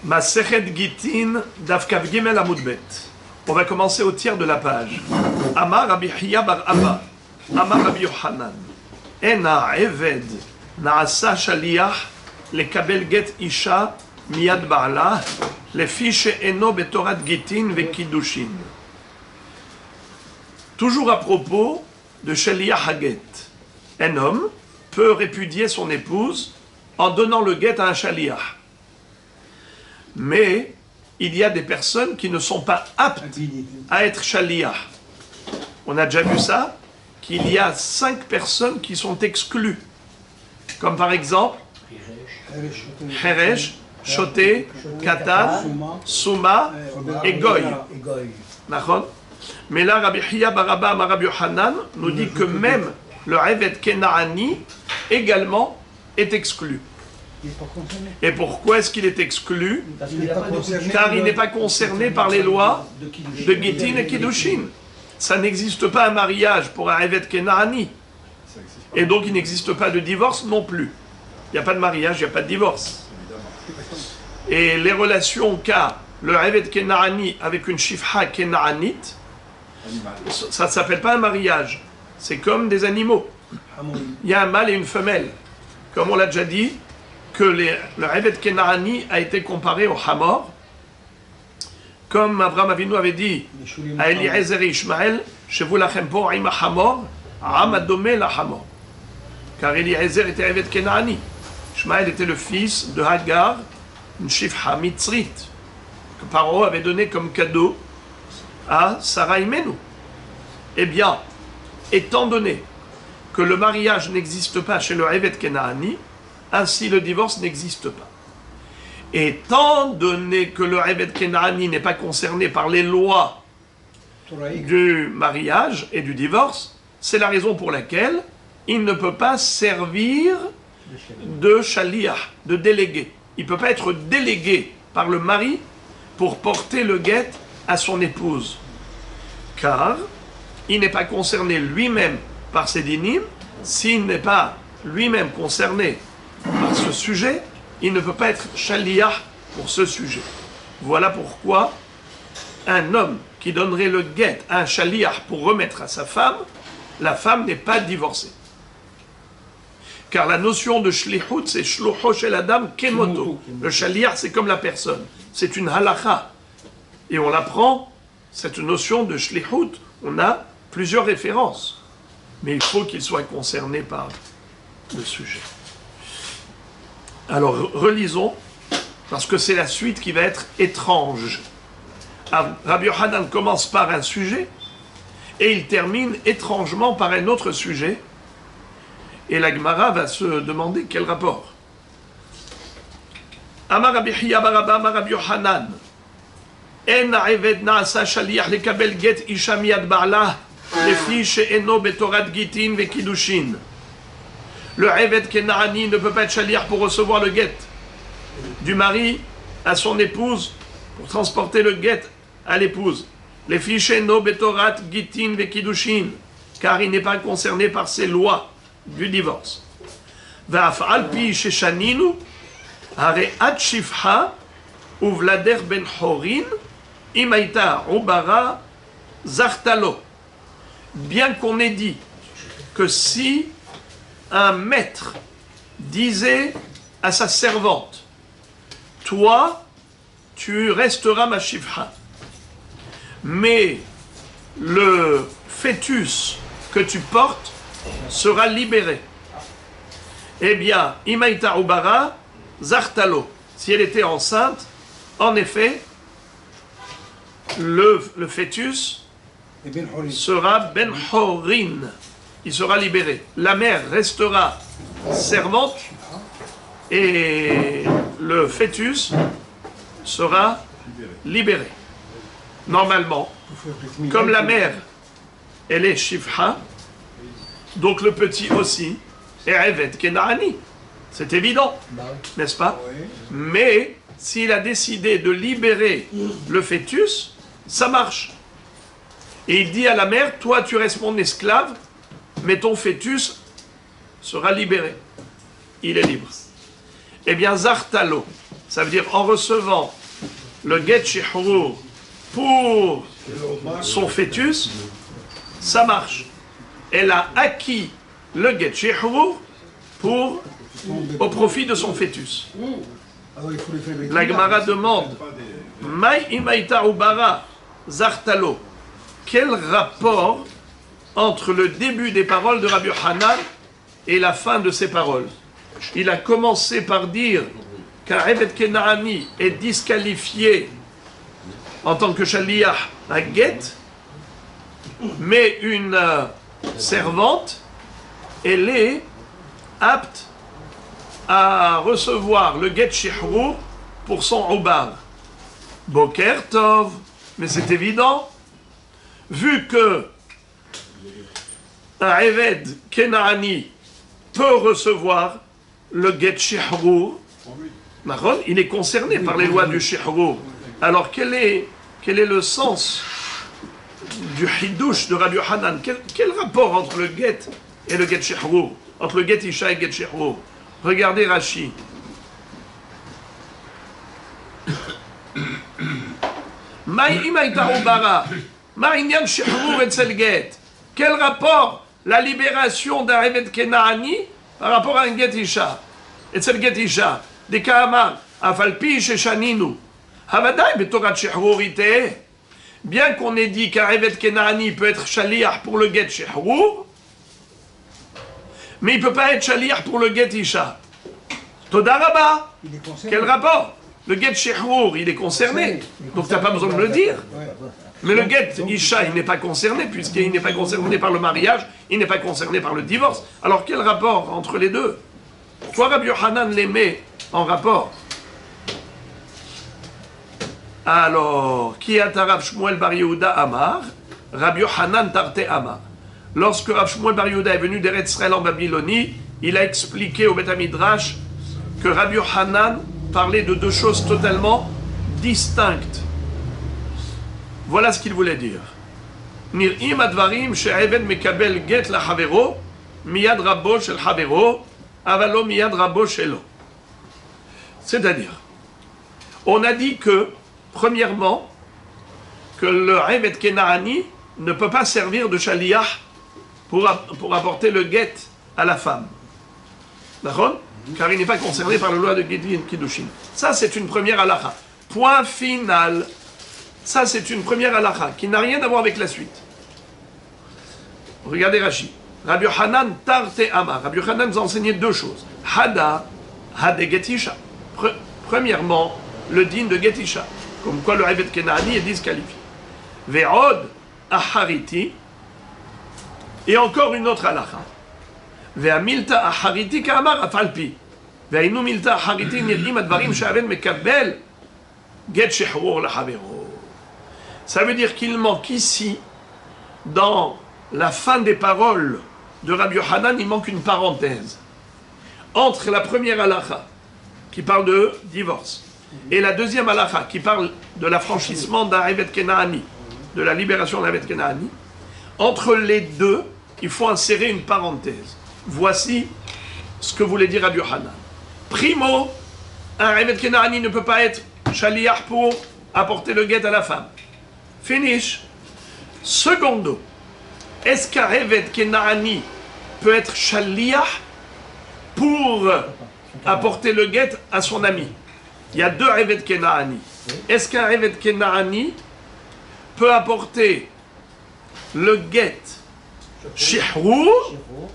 Masechet Gitin, Daf Kav Gimel Amud Bet. On va commencer au tiers de la page. Amar Rabbi Hiya bar Abba, Amar Rabbi Yochanan. Ena Eved Naasa Shaliach lekabel get Isha miyad ba'ala lefi she'eno betorat Gitin vekiddushin. Toujours à propos de Shaliach Haget. Un homme peut répudier son épouse en donnant le guet à un Shaliach. Mais il y a des personnes qui ne sont pas aptes à être Shaliach. On a déjà vu ça, qu'il y a 5 personnes qui sont exclues. Comme par exemple, Heresh, Shoté, Katan, Souma et Goy. Mais là, Rabbi Hiya bar Abba Amar Rabbi Yochanan nous dit que même le Eved Kenaani également est exclu. Et pourquoi est-ce qu'il est exclu? Car il n'est pas concerné par les lois de Gitin et Kiddushin. Ça n'existe pas un mariage pour un Eved Kenaani. Et donc il n'existe pas de divorce non plus. Il n'y a pas de mariage, il n'y a pas de divorce. Et les relations qu'a le Eved Kenaani avec une Shifha Kenaanite, ça ne s'appelle pas un mariage. C'est comme des animaux. Il y a un mâle et une femelle. Comme on l'a déjà dit, que le Eved Kenaani a été comparé au Hamor, comme Abraham Avinu avait dit à Eliezer et Ishmaël, Shevu lachem po im Hamor, Am adome la Hamor. Car Eliezer était Eved Kenaani. Ishmaël était le fils de Hagar, une Shifha Mitzrit, que Paro avait donné comme cadeau à Sarah Imenu. Eh bien, étant donné que le mariage n'existe pas chez le Eved Kenaani, ainsi le divorce n'existe pas. Étant donné que le Eved Kenaani n'est pas concerné par les lois du mariage et du divorce, c'est la raison pour laquelle il ne peut pas servir de shaliach, de délégué. Il ne peut pas être délégué par le mari pour porter le guet à son épouse. Car il n'est pas concerné lui-même par ces dinim. S'il n'est pas lui-même concerné par ce sujet, il ne peut pas être shaliach pour ce sujet. Voilà pourquoi un homme qui donnerait le guet à un shaliach pour remettre à sa femme, la femme n'est pas divorcée. Car la notion de shlichut, c'est shlucho shel adam kemoto. Le shaliach, c'est comme la personne. C'est une halacha. Et on l'apprend, cette notion de shlichut, on a plusieurs références. Mais il faut qu'il soit concerné par le sujet. Alors, relisons, parce que c'est la suite qui va être étrange. Rabbi Yochanan commence par un sujet, et il termine étrangement par un autre sujet, et la Gemara va se demander quel rapport. Amar Rabbi Hiya bar Abba Amar Rabbi Yochanan, En ha'eved na'asa shaliach lekabel get isha miyad ba'ala, lefi she'eno betorat gitin vekiddushin. Le Eved Kenaani ne peut pas être shaliach pour recevoir le guet du mari à son épouse, pour transporter le guet à l'épouse. Les fiches no betorat gitin vekiddushin, car il n'est pas concerné par ces lois du divorce. Va'af alpi sheshaninu, hare ad shifha uvlader ben chorin, imaita ubara zartalo. Bien qu'on ait dit que si un maître disait à sa servante, toi, tu resteras ma shifha, mais le fœtus que tu portes sera libéré. Eh bien, imaita ubara zartalo. Si elle était enceinte, en effet, le fœtus sera ben chorin. Il sera libéré. La mère restera servante et le fœtus sera libéré. Normalement, comme la mère, elle est shifha, donc le petit aussi est Eved Kenaani. C'est évident, n'est-ce pas? Mais s'il a décidé de libérer le fœtus, ça marche. Et il dit à la mère, toi tu restes mon esclave, mais ton fœtus sera libéré. Il est libre. Eh bien, Zartalo, ça veut dire en recevant le get shihrur pour son fœtus, ça marche. Elle a acquis le get shihrur au profit de son fœtus. La Gemara demande Maï imaïta ubara zartalo. Quel rapport entre le début des paroles de Rabbi Yochanan et la fin de ses paroles? Il a commencé par dire qu'un Eved Kenaani est disqualifié en tant que shaliach à get, mais une servante, elle est apte à recevoir le get shihrur pour son ubar. Boker tov, mais c'est évident, vu que un Eved Kenaani peut recevoir le get shihrur, il est concerné par les lois du shihrur. Alors quel est le sens du hidouche de Rabbi Yochanan? Quel rapport entre le get et le get shihrur, entre le get isha et le get shihrur? Regardez Rashi. Quel rapport la libération d'un Eved Kenaani par rapport à un get isha? Et c'est le get isha. Des Kahamar, Afalpi, Sheshaninu. Havadai, Betorat Shihrurite. Bien qu'on ait dit qu'un Eved Kenaani peut être shaliach pour le get shihrur, mais il ne peut pas être shaliach pour le get isha. Todaraba. Quel rapport? Le get shihrur, il est concerné. Donc tu n'as pas besoin de me le dire. Mais le get isha, il n'est pas concerné, puisqu'il n'est pas concerné par le mariage, il n'est pas concerné par le divorce. Alors quel rapport entre les deux? Pourquoi Rabbi Yochanan les met en rapport? Alors, qui a Rav Shmuel Bar Yehuda Amar, Rabbi Yochanan Tarte Amar. Lorsque Rav Shmuel Bar Yehuda est venu d'Eretz Israël en Babylonie, il a expliqué au Beth Midrash que Rabbi Yochanan parlait de deux choses totalement distinctes. Voilà ce qu'il voulait dire. Nir'im advarim she'eved mekabel get la havero, miyad rabbo shel havero, avalo miyad rabbo shelo. C'est-à-dire, on a dit que, premièrement, que le Eved Kenaani ne peut pas servir de shaliach pour apporter le get à la femme. D'accord? Car il n'est pas concerné par la loi de Gidin Kiddushin. Ça, c'est une première halakha. Point final. Ça, c'est une première halakha qui n'a rien à voir avec la suite. Regardez Rashi. Rabbi Yochanan Tarte Amar. Rabbi Yochanan nous a enseigné deux choses. Hada Getisha. Premièrement, le din de Getisha. Comme quoi le Eved Kenaani est disqualifié. Ve'od Ahariti. Et encore une autre halakha. Ve'amilta Ahariti Ka'amar Afalpi. Ve'inu milta Ahariti nir'im advarim she'aven mekabel get shihrur lahavero. Ça veut dire qu'il manque ici, dans la fin des paroles de Rabbi Yochanan, il manque une parenthèse. Entre la première halakha, qui parle de divorce, et la deuxième halakha, qui parle de l'affranchissement d'un Eved Kenaani, de la libération d'un Eved Kenaani, entre les deux, il faut insérer une parenthèse. Voici ce que voulait dire Rabbi Yochanan. Primo, un Eved Kenaani ne peut pas être shaliach pour apporter le guet à la femme. Finish. Secondo, est-ce qu'un Eved Kenaani peut être shaliach pour apporter le guet à son ami? Il y a deux Eved Kenaani. Est-ce qu'un Eved Kenaani peut apporter le guet shihrur,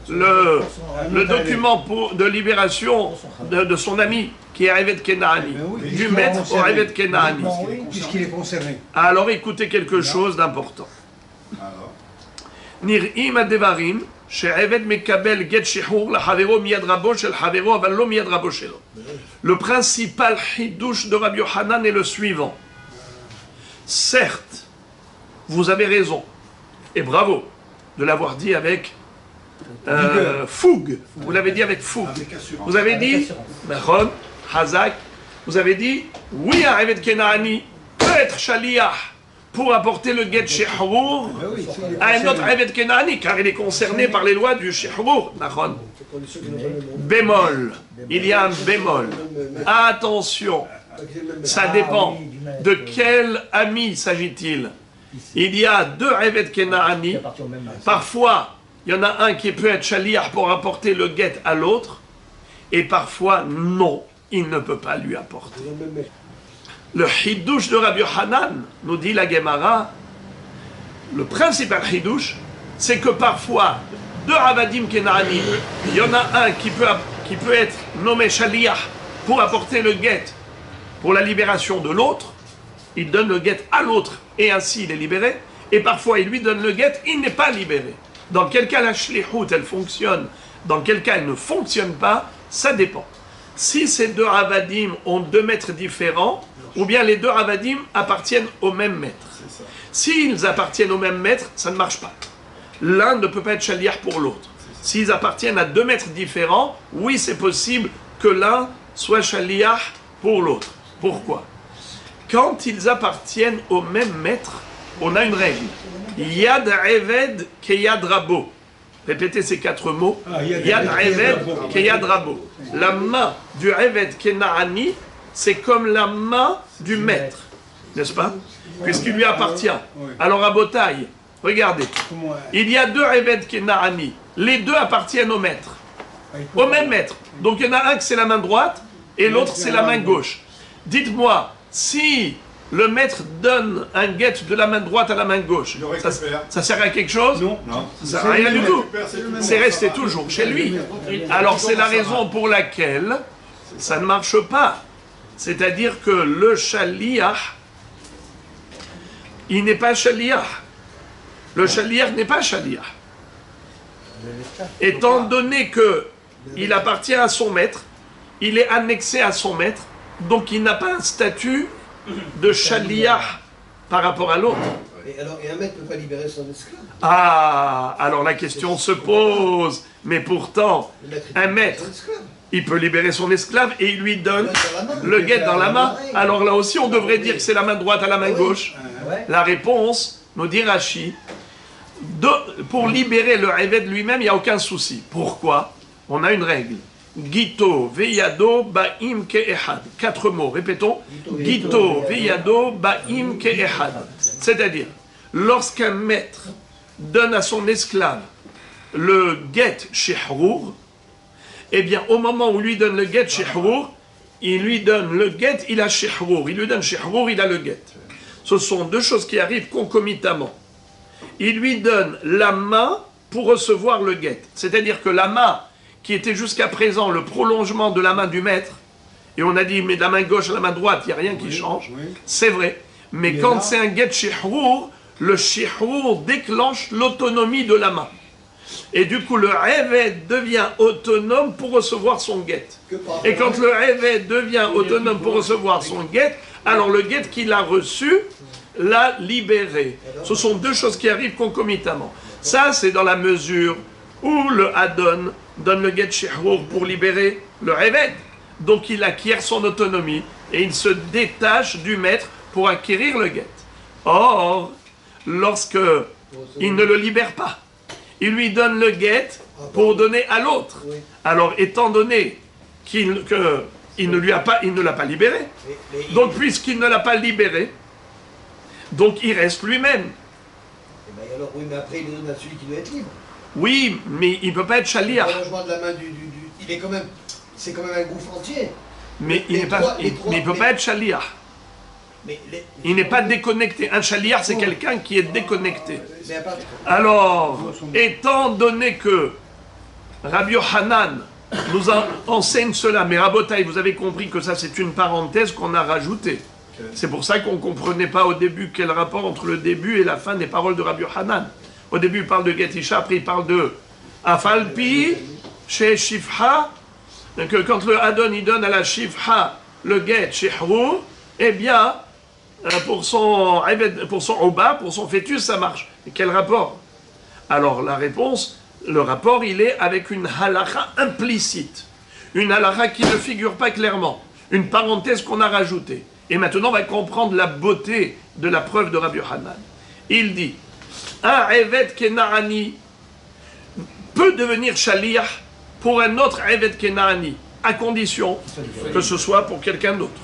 le document de libération de son ami, qui est Eved Kenaani, du maître au Eved Kenaani? Puisqu'il est concerné. Alors écoutez quelque chose d'important. Nir'im adevarim she'eved mekabel get shihrur lahavero miyad rabo shel havero aval lo miyad rabo shelo. Le principal hidouche de Rabbi Yochanan est le suivant. Certes, vous avez raison, et bravo de l'avoir dit avec fougue. Vous l'avez dit avec fougue. Vous avez dit, Mechon, Hazak, vous avez dit, oui, un Eved Kenaani peut être shaliach pour apporter le get shihrur à un autre Eved Kenaani, car il est concerné par les lois du shihrur. Bémol. Il y a un bémol. Attention. Ça dépend. De quel ami s'agit-il? Il y a deux Eved Kenaani. Parfois, il y en a un qui peut être Shaliach pour apporter le guet à l'autre. Et parfois, non, il ne peut pas lui apporter. Le Hiddush de Rabbi Yochanan, nous dit la Gemara, le principal Hiddush, c'est que parfois, deux Avadim Kenaani, il y en a un qui peut être nommé Shaliach pour apporter le guet pour la libération de l'autre. Il donne le guet à l'autre et ainsi il est libéré. Et parfois il lui donne le guet, il n'est pas libéré. Dans quel cas la shlichut elle fonctionne, dans quel cas elle ne fonctionne pas, ça dépend. Si ces deux avadim ont deux maîtres différents, ou bien les deux avadim appartiennent au même maître. S'ils appartiennent au même maître, ça ne marche pas. L'un ne peut pas être shaliach pour l'autre. S'ils appartiennent à deux maîtres différents, oui c'est possible que l'un soit shaliach pour l'autre. Pourquoi? Quand ils appartiennent au même maître, on a une règle. Yad Eved Keyad Rabo. Répétez ces quatre mots. Yad Eved Keyad Rabo. La main du Eved Kenaani, c'est comme la main du maître. N'est-ce pas? Puisqu'il lui appartient. Alors à Botaï, regardez. Il y a deux Eved Kenaani. Les deux appartiennent au maître. Au même maître. Donc il y en a un qui c'est la main droite et l'autre c'est la main gauche. Dites-moi, si le maître donne un guet de la main droite à la main gauche, ça sert à quelque chose? Non. Ça sert à rien du tout. C'est resté toujours chez lui. Alors c'est la raison pour laquelle ça ne marche pas. C'est-à-dire que le shaliach, il n'est pas shaliach. Le shaliach n'est pas shaliach. Étant donné qu'il appartient à son maître, il est annexé à son maître, donc il n'a pas un statut de shaliach par rapport à l'autre. Et un maître ne peut pas libérer son esclave? Ah, alors la question se pose. Mais pourtant, un maître, il peut libérer son esclave et il lui donne le guet dans la main. Alors là aussi, on devrait dire que c'est la main droite à la main gauche. La réponse, nous dit Rashi, pour libérer le Eved lui-même, il n'y a aucun souci. Pourquoi? On a une règle. Gito, Veyado, Ba'im Ke'ehad. Quatre mots, répétons. Gito, Veyado, Ba'im Ke'ehad. C'est-à-dire, lorsqu'un maître donne à son esclave le guet Shehrur, eh bien, au moment où il lui donne le guet Shehrur, il lui donne le guet, il a Shehrur. Il lui donne Shehrur, il a le guet. Ce sont deux choses qui arrivent concomitamment. Il lui donne la main pour recevoir le guet. C'est-à-dire que la main qui était jusqu'à présent le prolongement de la main du maître, et on a dit, mais de la main gauche à la main droite, il n'y a rien qui change, c'est vrai. Mais quand c'est un guet shihrur, le shihrur déclenche l'autonomie de la main. Et du coup, le Eved devient autonome pour recevoir son guet. Et quand le Eved devient autonome pour recevoir son guet, alors le guet qu'il a reçu l'a libéré. Ce sont deux choses qui arrivent concomitamment. Ça, c'est dans la mesure où le Adon donne le guet shihrur pour libérer le Eved. Donc il acquiert son autonomie et il se détache du maître pour acquérir le guet. Or, lorsque il ne le libère pas, il lui donne le guet pour donner à l'autre. Alors, étant donné qu'il ne l'a pas libéré, donc puisqu'il ne l'a pas libéré, donc il reste lui-même. Alors, oui, mais après il donne à celui qui doit être libre. Oui, mais il ne peut pas être shaliach. Il est quand même, c'est quand même un gouffre entier. Mais il ne peut pas être shaliach. Il n'est pas déconnecté. Un shaliach, c'est quelqu'un qui est déconnecté. Alors, étant donné que Rabbi Yochanan nous enseigne cela, mais Rabotai, vous avez compris que ça c'est une parenthèse qu'on a rajoutée. C'est pour ça qu'on ne comprenait pas au début quel rapport entre le début et la fin des paroles de Rabbi Yochanan. Au début, il parle de Getisha, après il parle de Afalpi, chez Shifha. Donc, quand le Adon il donne à la Shifha le Get Shehrur, eh bien, pour son Oba, pour son fœtus, ça marche. Et quel rapport? Alors, la réponse, le rapport, il est avec une halakha implicite. Une halakha qui ne figure pas clairement. Une parenthèse qu'on a rajoutée. Et maintenant, on va comprendre la beauté de la preuve de Rabbi Yochanan. Il dit, un Eved Kenaani peut devenir shaliach pour un autre Eved Kenaani, à condition que ce soit pour quelqu'un d'autre.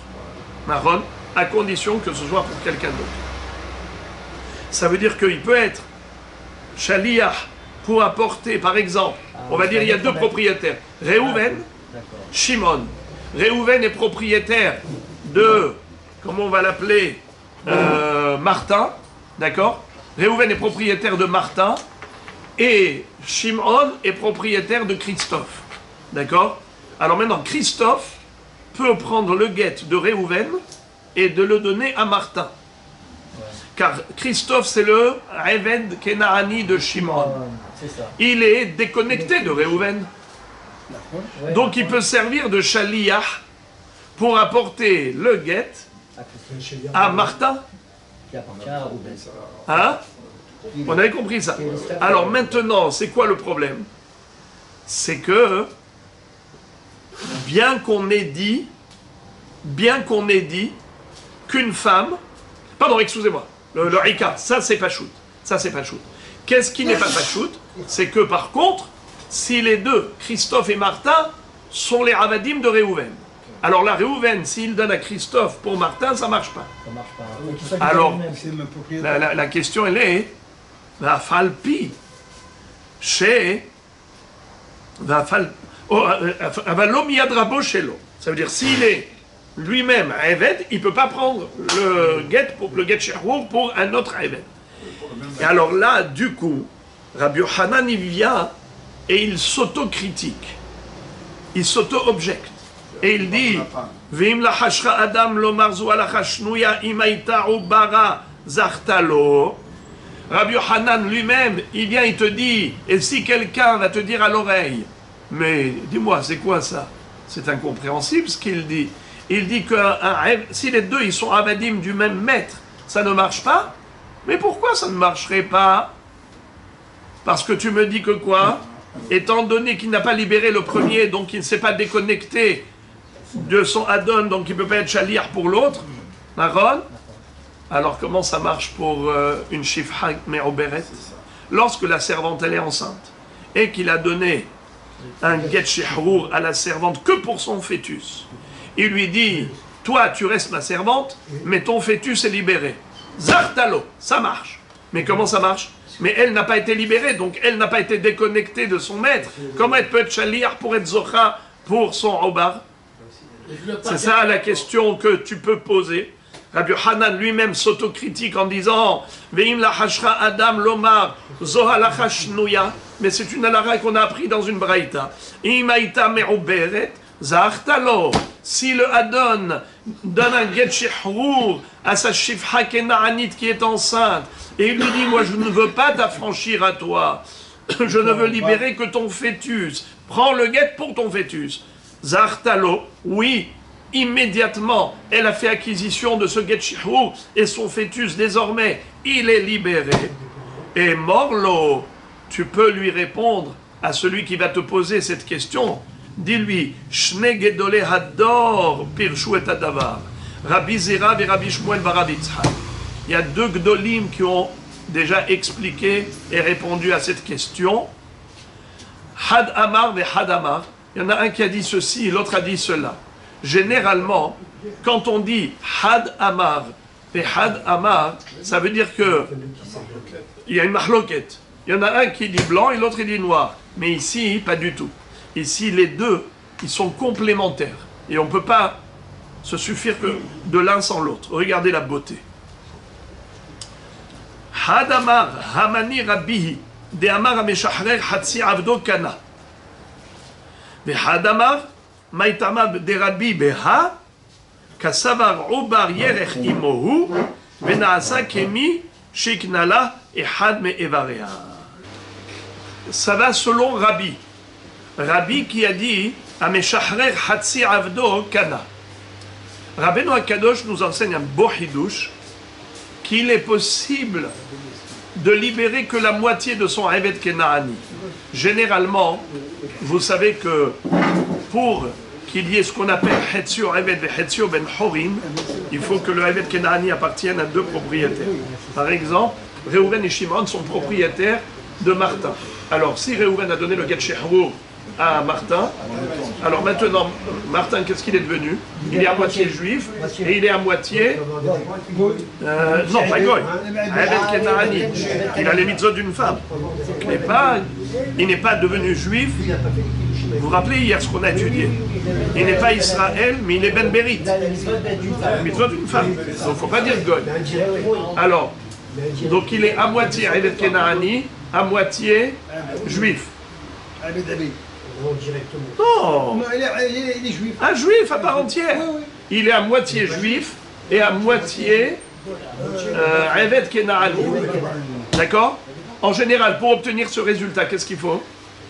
Marron, à condition que ce soit pour quelqu'un d'autre. Ça veut dire qu'il peut être Shaliach pour apporter, par exemple, on va dire il y a deux propriétaires, Réhouven, Shimon. Réhouven est propriétaire de, comment on va l'appeler, Martin, d'accord? Réhouven est propriétaire de Martin et Shimon est propriétaire de Christophe, d'accord? Alors maintenant, Christophe peut prendre le guet de Réhouven et de le donner à Martin. Car Christophe, c'est le Eved Kenaani de Shimon. Il est déconnecté de Réhouven. Donc il peut servir de Shaliach pour apporter le guet à Martin. Hein? On avait compris ça. Alors maintenant, c'est quoi le problème? C'est que, bien qu'on ait dit qu'une femme... Pardon, excusez-moi. Le Ika, ça c'est pas shoot. Ça c'est pas shoot. Qu'est-ce qui n'est pas shoot? C'est que par contre, si les deux, Christophe et Martin, sont les Avadim de Réhouven. Alors là, Réhouven, s'il donne à Christophe pour Martin, ça marche pas. Ça marche pas. Alors, la question elle est, va falpi, chez, va fal, avalom yadrabo shelo. Ça veut dire s'il est lui-même Eved, il ne peut pas prendre le get Sherwour pour un autre Eved. Et alors là, du coup, Rabbi Yochanan, il vient et il s'autocritique. Il s'auto-objecte. Et il dit, Vim la hashra adam lo marzu ala hashnuya imaita ubara zartalo. Rabbi Yochanan lui-même, il vient, il te dit, et si quelqu'un va te dire à l'oreille, mais dis-moi, c'est quoi ça? C'est incompréhensible ce qu'il dit. Il dit que si les deux ils sont avadim du même maître, ça ne marche pas. Mais pourquoi ça ne marcherait pas? Parce que tu me dis que quoi? Étant donné qu'il n'a pas libéré le premier, donc il ne s'est pas déconnecté de son Adon, donc il ne peut pas être Shaliach pour l'autre. Maron? Alors comment ça marche pour une Shifha Me'oberet? Lorsque la servante elle est enceinte et qu'il a donné un get shehrour à la servante que pour son fœtus, il lui dit, toi tu restes ma servante, mais ton fœtus est libéré. Zartalo, ça marche. Mais comment ça marche? Mais elle n'a pas été libérée, donc elle n'a pas été déconnectée de son maître. Comment elle peut être Shaliach pour être Zocha pour son Obar? C'est ça la question que tu peux poser. Rabbi Yochanan lui-même s'autocritique en disant Veim la hashra adam lomar zoha la hashnuya. Mais c'est une alara qu'on a appris dans une braïta. Imaïta me'uberet zachtalo. Si le Adon donne un get shehrour à sa shifha kenaanit qui est enceinte et il lui dit moi je ne veux pas t'affranchir à toi, je ne veux libérer que ton fœtus, prends le get pour ton fœtus. Zachtalo, oui, immédiatement elle a fait acquisition de ce get shehrour et son fœtus désormais il est libéré. Et morlo, tu peux lui répondre à celui qui va te poser cette question. Dis-lui, Shne Gedole Hador Pirshu et Adavar, Rabbi Zera et Rabbi Shmuel bar Yitzhak. Il y a deux Gdolim qui ont déjà expliqué et répondu à cette question. Had Amar et Had Amar. Il y en a un qui a dit ceci et l'autre a dit cela. Généralement, quand on dit Had Amar et Had Amar, ça veut dire que il y a une mahloket. Il y en a un qui dit blanc et l'autre il dit noir. Mais ici, pas du tout. Ici, les deux, ils sont complémentaires. Et on ne peut pas se suffire que de l'un sans l'autre. Regardez la beauté. Hadamar Hamani Rabbihi de Amar Ameshachrer Hatsi Avdo Kana. Ve Hadamar Maitama de Rabbi Beha Kasavar Ubar Yerech Imohu Venaasa Kemi Shiknala Ehad Me Evarea. Ça va selon Rabbi. Rabbi qui a dit Ameshachrer Hatsi Avdo Kana. Rabbeinu HaKadosh nous enseigne un beau hidouche qu'il est possible de libérer que la moitié de son Eved Kenaani. Généralement, vous savez que pour qu'il y ait ce qu'on appelle Hetzio Eved et Hetzio Ben Horim, il faut que le Eved Kenaani appartienne à deux propriétaires. Par exemple, Réhouven et Shimon sont propriétaires de Martin. Alors, si Réhouven a donné le Get Shehrour à Martin, alors maintenant, Martin, qu'est-ce qu'il est devenu? Il est à moitié juif et il est à moitié... non, pas Goy. Eved Kenani. Il a les mitzvot d'une femme. Il n'est pas devenu juif. Vous vous rappelez hier ce qu'on a étudié? Il n'est pas Israël, mais il est Ben Berit. Mitzvot d'une femme. Donc il ne faut pas dire Goy. Alors, donc il est à moitié Eved Kenani, à moitié juif. Non, il est juif. Un juif à part entière. Oui. Il est à moitié juif et à moitié Eved Kenani. D'accord? En général, pour obtenir ce résultat, qu'est-ce qu'il faut?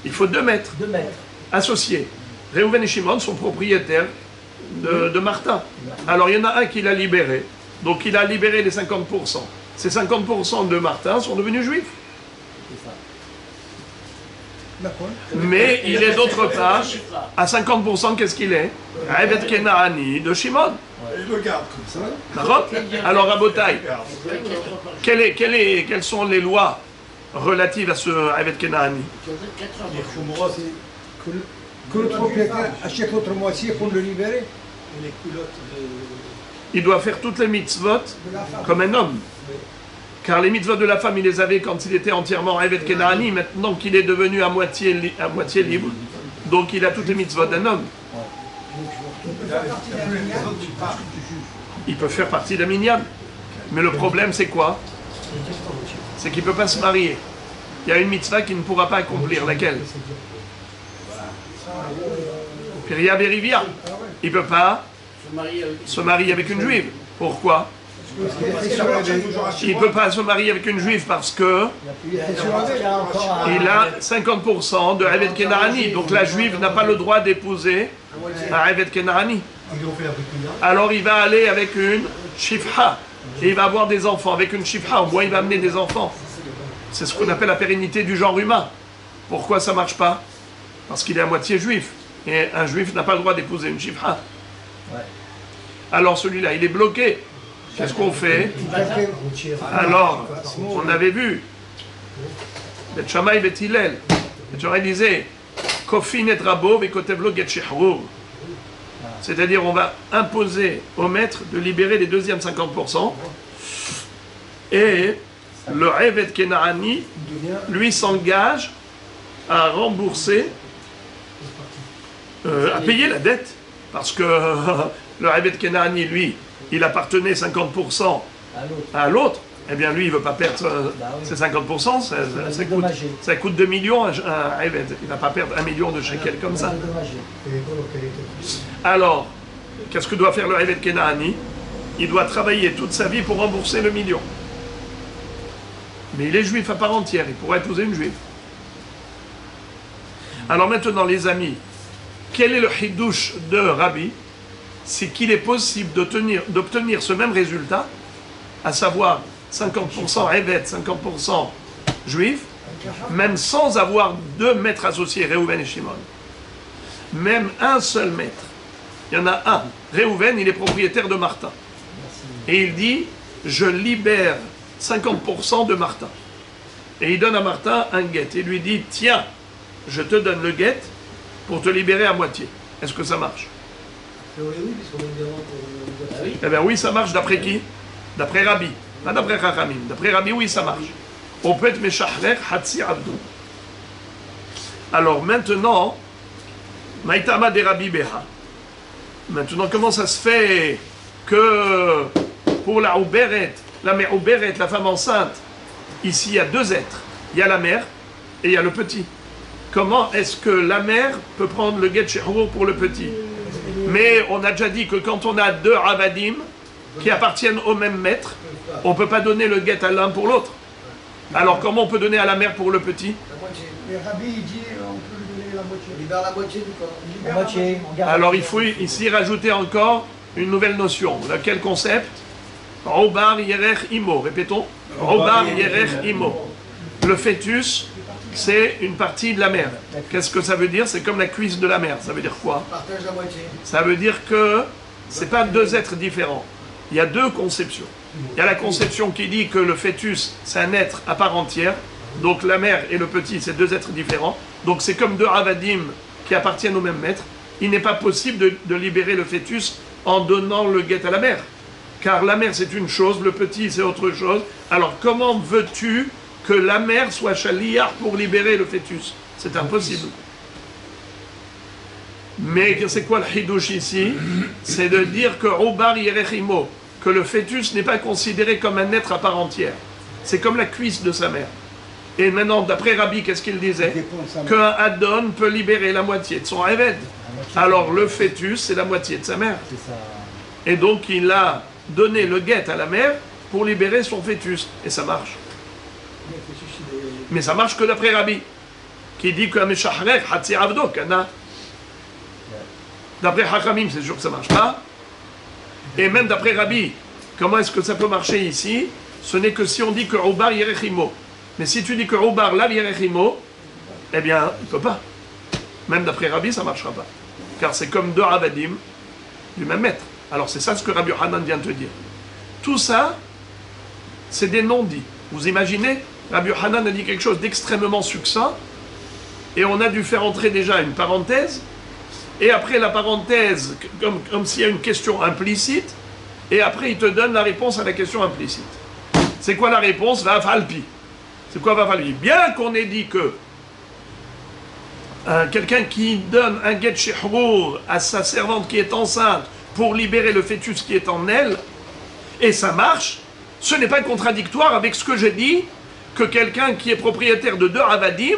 Il faut 2 maîtres. Associés. Réhouven et Shimon sont propriétaires de Martin. Alors il y en a un qui l'a libéré. Donc il a libéré les 50%. Ces 50% de Martin sont devenus juifs. Mais il est d'autre part, à 50%, qu'est-ce qu'il est? Eved Kenani de Shimon. Il le garde comme ça. D'accord? Alors, Rabotai, quelles sont les lois relatives à ce Eved Kenani? Que le propriétaire achète l'autre moitié pour le libérer. Il doit faire toutes les mitzvot comme un homme. Car les mitzvot de la femme, il les avait quand il était entièrement Eved Kenani. Maintenant qu'il est devenu à moitié libre, donc il a toutes les mitzvot d'un homme. Il peut faire partie d'un minyan. Mais le problème, c'est quoi? C'est qu'il ne peut pas se marier. Il y a une mitzvah qu'il ne pourra pas accomplir. Laquelle? Piria Berivia. Il ne peut pas se marier avec une juive. Pourquoi? Il ne peut pas se marier avec une juive parce que il a 50% de Eved Kenani. Donc la juive n'a pas le droit d'épouser un Eved Kenani. Alors il va aller avec une shifha. Et il va avoir des enfants. Avec une shifha, au moins il va amener des enfants. C'est ce qu'on appelle la pérennité du genre humain. Pourquoi ça ne marche pas? Parce qu'il est à moitié juif. Et un juif n'a pas le droit d'épouser une shifha. Alors celui-là, il est bloqué. Qu'est-ce qu'on fait? Alors, on avait vu, Bet Shammai, Bet Hillel. Bet Shammai disait, Kofin et Rabo, Vekotevlo Get Shehrur. C'est-à-dire, on va imposer au maître de libérer les deuxièmes 50%. Et le Eved Kenani, lui, s'engage à rembourser, à payer la dette. Parce que le Eved Kenani, lui, il appartenait 50% à l'autre, eh bien lui, il ne veut pas perdre ses 50%, ça coûte 2 millions à Eved. Il ne va pas perdre 1 million de shekels comme ça. Alors, qu'est-ce que doit faire le Eved Kenani? Il doit travailler toute sa vie pour rembourser le million. Mais il est juif à part entière, il pourrait épouser une juive. Alors maintenant, les amis, quel est le hidouche de Rabbi? C'est qu'il est possible d'obtenir ce même résultat, à savoir 50% Eved, 50% juif, même sans avoir 2 maîtres associés, Réhouven et Shimon. Même un seul maître. Il y en a un. Réhouven, il est propriétaire de Martin. Et il dit, je libère 50% de Martin. Et il donne à Martin un guet. Il lui dit, tiens, je te donne le guet pour te libérer à moitié. Est-ce que ça marche? Eh bien oui, ça marche d'après qui? D'après Rabbi, pas d'après Chachamim. D'après Rabbi, oui, ça marche. On peut être Meshachrer Hatsi Abdou. Alors maintenant, Maïtama de Rabbi Beha. Maintenant, comment ça se fait que pour la Ouberet, la mère Ouberet, la femme enceinte, ici il y a 2 êtres. Il y a la mère et il y a le petit. Comment est-ce que la mère peut prendre le guet Shehrour pour le petit? Mais on a déjà dit que quand on a 2 avadim qui appartiennent au même maître, on ne peut pas donner le guet à l'un pour l'autre. Alors comment on peut donner à la mère pour le petit? Et Rabbi, il dit on peut lui donner la moitié. Il libère la moitié du corps. La moitié. Alors il faut ici rajouter encore une nouvelle notion. Quel concept? Robar Yerech Imo. Répétons. Robar Yerech Imo. Le fœtus, c'est une partie de la mère. Qu'est-ce que ça veut dire? C'est comme la cuisse de la mère. Ça veut dire quoi? Partage la moitié. Ça veut dire que ce n'est pas 2 êtres différents. Il y a 2 conceptions. Il y a la conception qui dit que le fœtus, c'est un être à part entière. Donc la mère et le petit, c'est 2 êtres différents. Donc c'est comme 2 avadim qui appartiennent au même maître. il n'est pas possible de libérer le fœtus en donnant le guet à la mère. Car la mère c'est une chose, le petit c'est autre chose. Alors comment veux-tu que la mère soit shaliach pour libérer le fœtus? C'est impossible. Mais c'est quoi le hidouche ici? C'est de dire que Obar Yerechimo, que le fœtus n'est pas considéré comme un être à part entière. C'est comme la cuisse de sa mère. Et maintenant, d'après Rabbi, qu'est-ce qu'il disait? Qu'un Adon peut libérer la moitié de son Eved. Alors le fœtus, c'est la moitié de sa mère. Et donc il a donné le guet à la mère pour libérer son fœtus. Et ça marche. Mais ça marche que d'après Rabbi, qui dit que Meshahrech Hatzi Avdo Kana. D'après Hachamim, c'est sûr que ça ne marche pas. Et même d'après Rabbi, comment est-ce que ça peut marcher ici? Ce n'est que si on dit que Obar Yerechimo. Mais si tu dis que Obar Lav Yerechimo, eh bien, il ne peut pas. Même d'après Rabbi, ça ne marchera pas. Car c'est comme deux Avadim du même maître. Alors c'est ça ce que Rabbi Hanan vient de te dire. Tout ça, c'est des non-dits. Vous imaginez, Rabbi Hanan a dit quelque chose d'extrêmement succinct, et on a dû faire entrer déjà une parenthèse, et après la parenthèse, comme s'il y a une question implicite, et après il te donne la réponse à la question implicite. C'est quoi la réponse? Va falpi. C'est quoi va falpi? Bien qu'on ait dit que quelqu'un qui donne un get shehrour à sa servante qui est enceinte pour libérer le fœtus qui est en elle, et ça marche, ce n'est pas contradictoire avec ce que j'ai dit, que quelqu'un qui est propriétaire de deux avadim,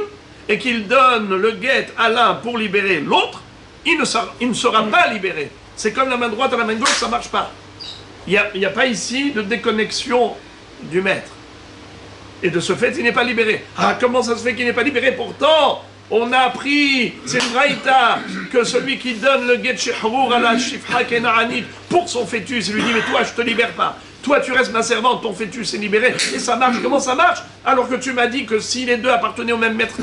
et qu'il donne le guet à l'un pour libérer l'autre, il ne sera pas libéré. C'est comme la main droite à la main gauche, ça ne marche pas. Il n'y a pas ici de déconnexion du maître. Et de ce fait, il n'est pas libéré. Ah, comment ça se fait qu'il n'est pas libéré? Pourtant, on a appris, c'est une braïta, que celui qui donne le guet shehrour à la shifra kenaanit pour son fœtus, il lui dit, mais toi, je ne te libère pas. Toi, tu restes ma servante, ton fœtus est libéré. Et ça marche. Comment ça marche? Alors que tu m'as dit que si les deux appartenaient au même maître,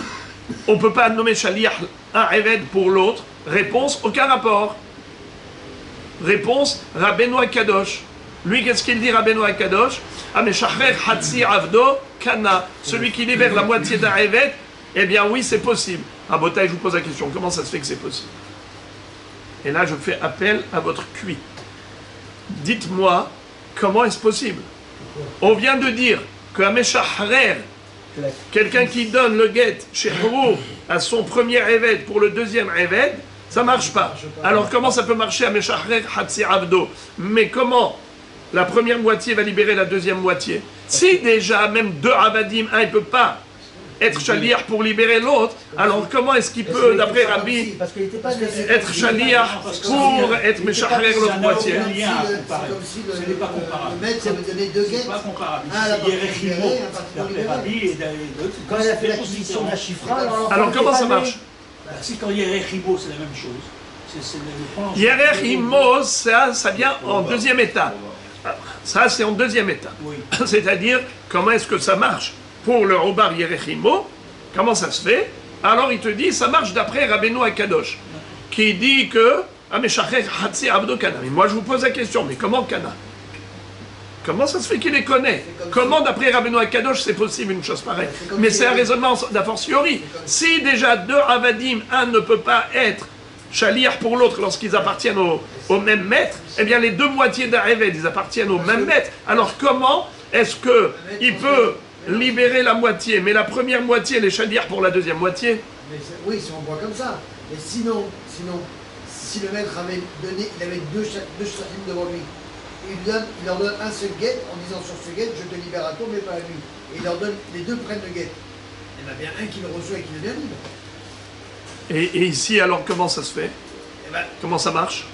on ne peut pas nommer shaliach un eved pour l'autre. Réponse, aucun rapport. Réponse, Rabbeinu Kadosh. Lui, qu'est-ce qu'il dit, Rabbeinu Kadosh? Ameshacher Hatzi Avdo Kana. Celui qui libère la moitié d'un eved, eh bien oui, c'est possible. Ah, Botaï, je vous pose la question, comment ça se fait que c'est possible? Et là, je fais appel à votre QI. Dites-moi, comment est-ce possible? On vient de dire que Ameshacher, quelqu'un qui donne le guet chez Hrou à son premier évêque pour le deuxième évêque, ça ne marche pas. Alors comment ça peut marcher à Meshacher Hatzi Avdo? Mais comment la première moitié va libérer la deuxième moitié? Si déjà même deux Avadim, un il ne peut pas être shaliach pour libérer l'autre, alors comment est-ce qu'il peut, d'après Rabbi, être shaliach pour être Meshacher l'autre moitié? C'est comme si le maître avait donné deux guettes. C'est pas comparable. D'après Rabbi et d'autres. Quand il a fait l'acquisition de la chifra, alors comment ça marche? Si quand Yerechimo, c'est la même chose. Yerechimo, ça vient en deuxième étape. Ça, c'est en deuxième étape. Oui. C'est-à-dire, comment est-ce que ça marche pour le Obar Yerechimo? Comment ça se fait? Alors, il te dit, ça marche d'après Rabbeinu Akadosh, qui dit que Ameshacher Hatzi Avdo Kana. Mais moi, je vous pose la question, mais comment Kana? Comment ça se fait qu'il les connaît? Comment, d'après Rabbeinu Akadosh, c'est possible une chose pareille? Mais c'est un raisonnement d'a fortiori. Si déjà deux Avadim, un ne peut pas être shaliach pour l'autre lorsqu'ils appartiennent au même maître, eh bien les deux moitiés d'un évêque, ils appartiennent au même maître. Alors comment est-ce qu'il peut libérer la moitié, mais la première moitié, les shaliach pour la deuxième moitié? Oui, si on voit comme ça. Mais sinon, si le maître avait donné, il avait deux shachim devant lui, il leur donne un seul guet en disant sur ce guet, je te libère à toi, mais pas à lui. Et il leur donne, les deux prennent le guet. Il y en a bien un qui le reçoit et qui devient libre. Et ici, alors, comment ça se fait? Comment ça marche?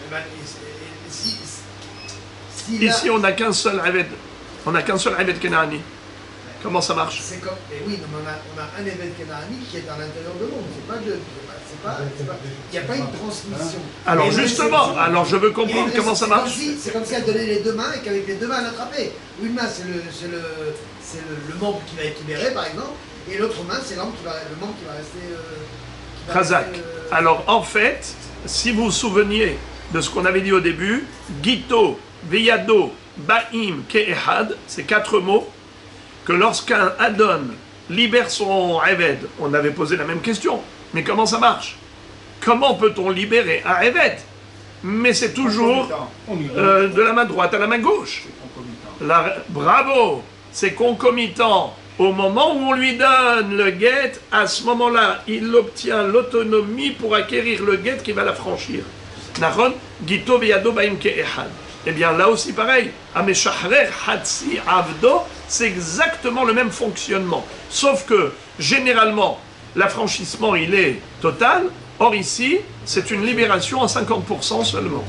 Ici, on n'a qu'un seul Eved. On n'a qu'un seul Eved Kenaani. Comment ça marche? C'est comme, oui, mais on a un Eved Kenaani qui est à l'intérieur de l'ombre. C'est pas deux. Il n'y a pas une transmission. Alors justement, alors je veux comprendre comment ça marche. C'est comme si elle donnait les deux mains et qu'avec les deux mains elle attrapait. Une main c'est le membre qui va être libéré par exemple, et l'autre main c'est le membre qui va rester. Khazak. Alors en fait, si vous vous souveniez de ce qu'on avait dit au début, Gito, Veyado, Ba'im, Ke'ehad, c'est 4 mots, que lorsqu'un Adon libère son Eved, on avait posé la même question. Mais comment ça marche? comment peut-on libérer un Evet? Mais c'est toujours de la main droite à la main gauche. Bravo, c'est concomitant. Au moment où on lui donne le guet, à ce moment-là, il obtient l'autonomie pour acquérir le guet qui va la franchir. Nahon, Gito Beyado Baim Ke'ehad. Eh bien, là aussi pareil. Ameshachrer Hatsi Avdo, c'est exactement le même fonctionnement. Sauf que, généralement, l'affranchissement, il est total. Or ici, c'est une libération à 50% seulement.